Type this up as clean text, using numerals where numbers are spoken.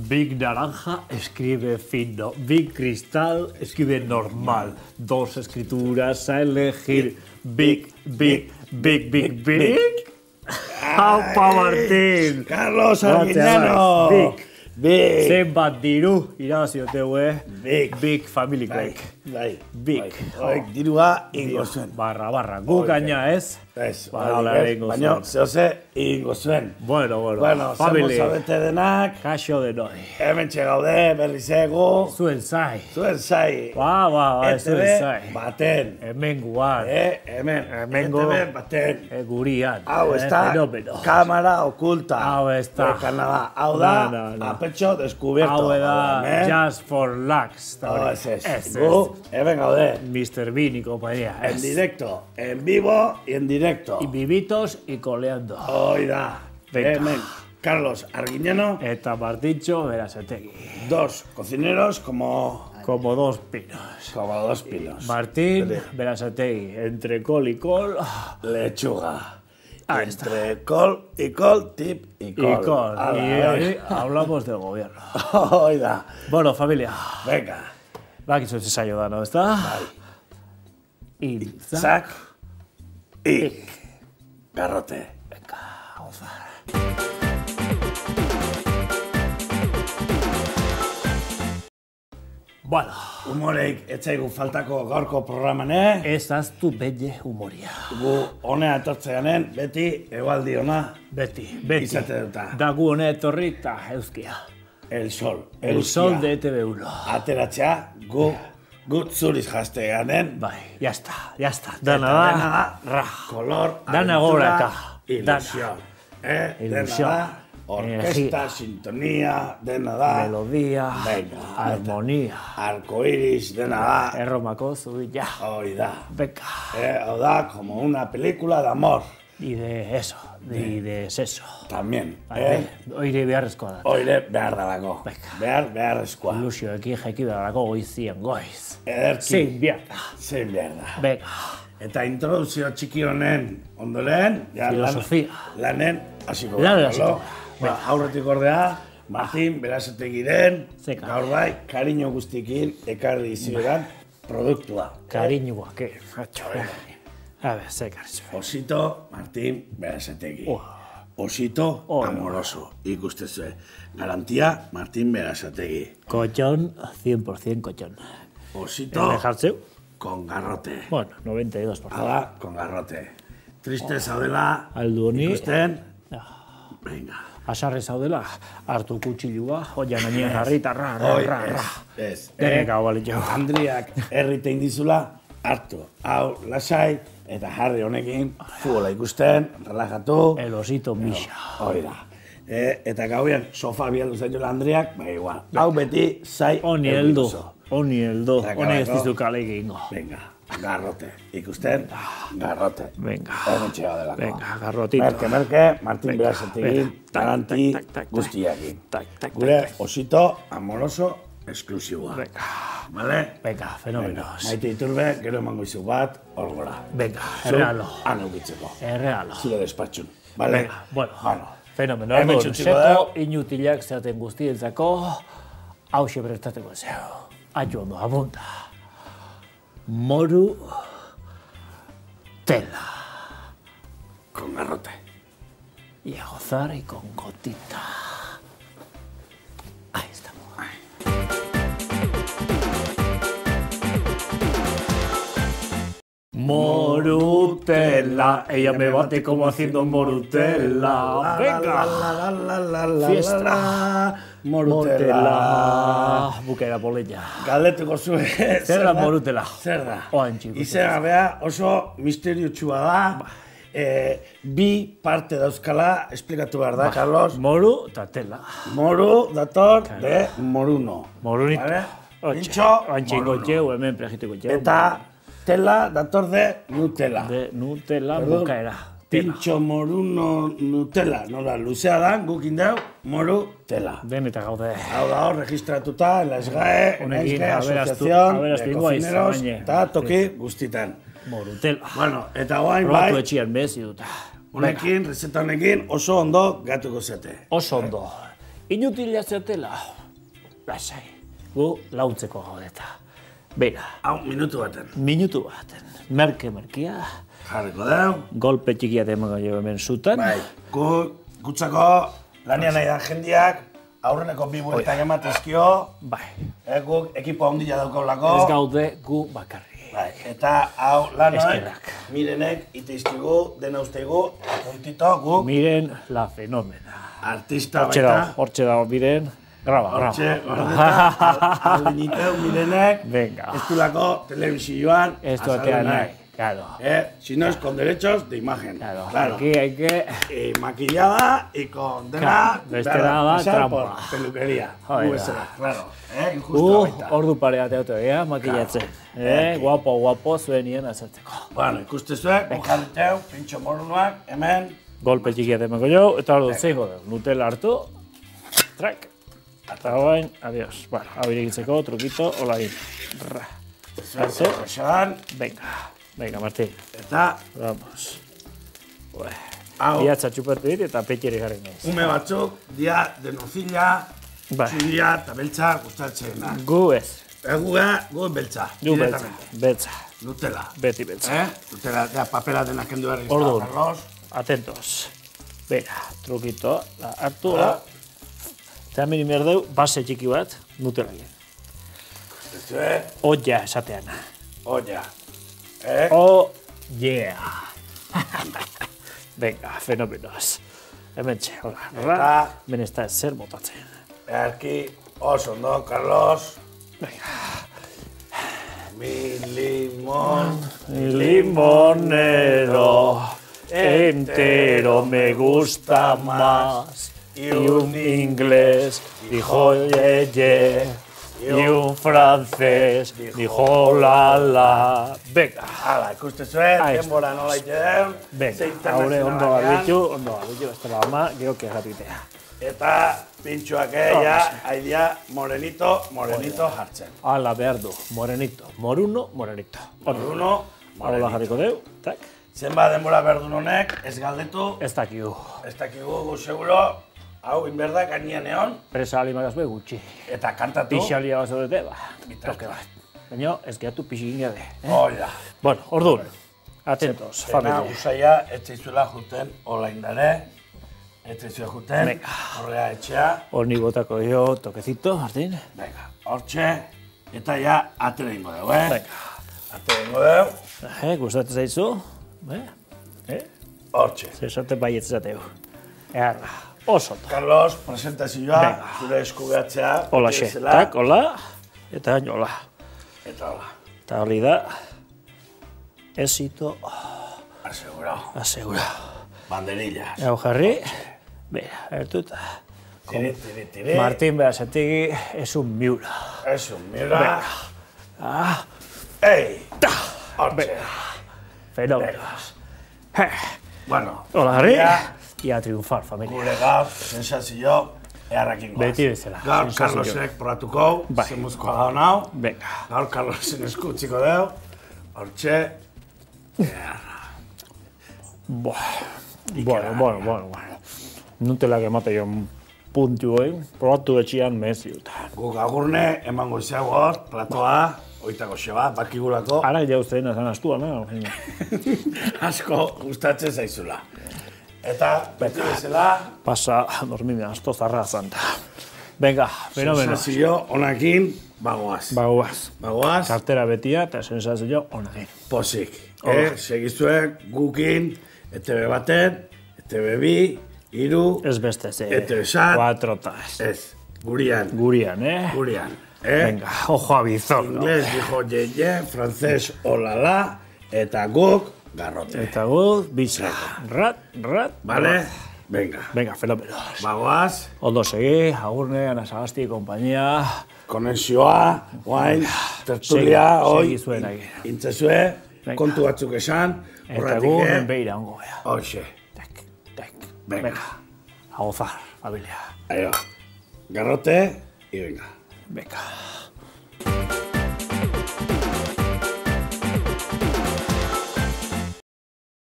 Big naranja escribe fino, Big cristal escribe normal. Dos escrituras a elegir. Big. ¡Aupa, Martín! Carlos Arguiñano! Big! Zenbat diru irabazio teue. Big family cake. Big. Hoek dirua ingo zuen. Barra. Gu gaina ez? Ez, baina zehose ingo zuen. Bueno, family. Zemo zabete denak. Kaixo denoi. Hemen txegaude, berriz egu. Zuen zai. Zuen zai. Ba, zuen zai. Baten. Hemen guan. Hemengo. Baten. Gurian. Hau ez da, kamera okulta. Hau ez da. Kanada. Hau da, apetxo descubierto. Hau da, just for lax. Ez. Gu, hemen gaude. Mr. Bean y compañía. En directo, en vivo y en directo. Y vivitos y coleando. Oida. Hemen, Carlos Arguiñano. Eta Martitxo Berasategui. Dos cocineros como dos pinos. Como dos pinos. Martín Berasategui, entre col y col. Lechuga. Ahí entre está. col y col, tip y col. Y hoy hablamos del gobierno. Oida. Bueno, familia. Venga. Bakizu ez zaio ¿no está? Zak. Ik. Garrote. Venga, gozar. Bueno. Humoreik etzaigu faltako gaurko programan, eh? Ez aztu belle humoria. Gu honea etortzeanen, beti egualdi ona. Beti. Izate duta. Da gu honea etorrita euskia. El sol. El sol de ETV1. Ateratzea, gu zuriz jazteanen. Bai, ya está. Dana da. Color, dana goraka. Ilusión. Ilusión. Dena da. Orkesta, sintonía, dena da. Melodia. Venga. Armonía. Arcoiris, dena da. Erromako zubila. Hoi da. Venga. Hau da, como una película de amor. Y de eso, y de sexo. También. Oire beharrezkoa da. Oire behar dalako. Beharrezkoa. Ilusioekin jaiki beharrako goizien goiz. Ederki. Zein behar da. Venga. Eta introduzio txiki honen ondoren, filosofia. Lanen hasiko gara. Aurretik ordea, Martin Berasategui den, gaur bai, kariño guztikin ekarri ziren produktua. Kariñoa, que facho. A ver, ze kariño. Osito Martin Berasategui. Osito amoroso. Ikuste zuen. Garantia Martin Berasategui. Kollón, 100% kollón. Osito dejartzeu. Con garrote. Bueno, 92%. Hala, con garrote. Triste zaudela. Aldu honi. Ikusten. Venga. Asarre zaudela, hartu kutxilua, oian ainen jarrita, ra. Ez. Denek hau balitxo. Andriak herritein dizula, hartu. Hau, lasai, eta jarri honekin, futbola ikusten, relajatu. El osito misa. Hori da. Eta gauean, sofa bialdu zainola Andriak, igual. Hau beti, zai. Honi heldu. Honi ez dizu kale egingo. Venga, garrote. Ikusten, garrote. Venga. Erretxea delako. Venga, garrotito. Merke, Martin Berasategui, taranti guztiakin. Gure osito amoroso esklusiboa. Venga. Vale? Venga, fenomenos. Maite Iturbe, gero emango izu bat, hor gora. Venga, errealo. Han eukitzeko. Errealo. Zure despatxun. Vale? Venga, bueno. Fenomeno. Seto inutilak zeaten guztientzako, hause prestateko zeu. Aio ondo, abonda. Moru tela. Con garrote. Y a gozar y con gotita. Ahí estamos. Morutela. Ella me bate como haciendo morutela. Venga. Fiesta. Morutela. Bukera poleña. Galdetuko zuen. Zer da morutela? Zer da? Oantxiko. Izena bea oso misterio txua da. Bi parte dauzkala, esplikatu behar da, Carlos. Moru eta tela. Moru dator de moruno. Morunito. Pintxo, oantxiko txeu, hemen prejitiko txeu. Eta tela dator de Nutella. De Nutella bukaera. Pintxo moruno Nutella. Nola, luzea da, gukin dau, moru tela. Den eta gaude. Hau da hor, registratuta, en la SGAE, Asociación de Cocineros, eta toki guztitan. Morutela. Bueno, eta guain bai. Probatu etxian bezi dut. Honekin, rezeta honekin, oso ondo gatuko zete. Oso ondo. Inutila zatela. Lasai, gu launtzeko gaudeta. Beira. Hau, minutu baten. Minutu baten. Merke-merkia. Jarriko deu. Golpe txikia temango jo hemen zutan. Bai, gutzako lanian nahi da jendiak, aurreneko bi bueltak ematezkio. Bai. Guk ekipo handia daukaulako. Ez gaude gu bakarri. Bai, eta hau lanoek, Mirenek iteizkigu, dena usteigu, puntito guk. Miren la fenomena. Artista baita. Hortxe dago Miren. Graba. Hortxe, gordeta, aldiniteu Mirenek. Venga. Ez duelako telebizioan. Ez duatean nahi. Claro. Si no es con derechos de imagen. Claro. Aquí hay que... maquillada y con dena... Beste daba, trampa. Peluquería. Joder. Claro. Injusto baita. Ordu parea teote, makillatzen. Guapo, zuenien azertzeko. Bueno, ikuste zuek, bojaliteu, pintxo morunuak, hemen... Golpe txikia temeko jo, eta ordu zeiko dugu. Nutella hartu, trak. Eta guain, adiós. Bueno, hau iregitzeko, truquito, hola egin. Hartu. Venga, Martín. Eta... Vamos. Iatza txupertu dit eta petxeri jarri nahiz. Ume batzuk, dia de nocilla, txudia eta beltza gustatzen. Gu ez. Gu beltza. Gu beltza. Nutella. Beti beltza. Nutella, papela denak kendu behar izan. Orduan, atentos. Bera, truquito, hartu da. Eta hemen inberdeu, base txiki bat, Nutella egin. Olla esatean. Olla. Oh, yeah. Venga, fenomenos. Hemen txe, hola. Hemen ez da zer botatzen. Beharki, oso ondo, Carlos. Venga. Mi limón. Mi limonero entero me gusta más. Y un inglés dijo ye. Y un francés dijo la. Venga. Hala, ikuste zuen, denbora nola ite den. Venga, haure ondo garbitu, ez dela ama, gero kegatitea. Eta pintxoak ja, haidia morenito jartzen. Hala behar du, morenito. Moruno, morenito. Moruno, morenito. Hala jarriko deu, tak. Zenba denbora behar du honek, ez galdetu. Ez dakigu. Ez dakigu, gu seguro. Hau, inberda, gainian egon. Presa alimagaz behi gutxi. Eta kantatu. Pixalia bazo dute, toke bat. Baina, ez gehatu pixigin gade. Oida. Bueno, orduan, atentos, familia. Zena, usaia, ez zaizuela juten olaindare. Ez zaizuela juten, horrea etxea. Honi botako jo, toquecito, Martín. Venga, hortxe. Eta ja, atera ingo dugu, Venga. Atera ingo dugu. Gustatzen zaizu? Hortxe. Zesate baietz zateu. Earra. Oso. Carlos, presentazioa, zure eskugatzea. Hola, xe. Tak, hola. Eta hola. Eta hola. Eta hori da. Éxito. Asegurao. Banderillas. Hau jarri. Bera, ertuta. Tire. Martín Berasategui es un miura. Es un miura. Venga. Ei. Hortxe. Fenómenos. Bueno. Hola, jarri. Y a triunfar, familia. Gure gaur, sensazio, eharrakin goaz. Beti bezala. Gaur Carlosek porratuko, zemuzkoa da honau. Venga. Gaur Carlosen eskutziko deu. Hortxe. Bueno. Nutella emate jo puntu probatu etxian meziuta. Guk agurne, emango izagoz, platoa, oitako xeba, bakigulako. Ara ja usteena zan astua, no? Asko gustatzen zaizula. Eta, beti bezala... Pasa, dormimia, asto zarra zanta. Venga, fenomeno. Sensazio honakin, bagoaz. Bagoaz. Kartera betia eta sensazio honakin. Pozik. Segizuek gukin, ETV baten, ETV bi, iru... Ez beste, ETV sat... 4 tas. Ez, gurian. Gurian. Venga, ojo abizorno. Inglés dijo ye, francés olala, eta guk... Garrote. Eta guz, bisa. Rat. Vale? Venga, fenomenos. Bagoaz. Ondo segi, agurne, Ana Sagasti, compañía. Konexioa, guain, tertulia, hoi. Segi zuen egin. Intzezue, kontu batzuk esan. Eta gu, menbeira ongo bea. Hoxe. Tek. Venga. A gozar, familia. Ahí va. Garrote, y venga. Venga.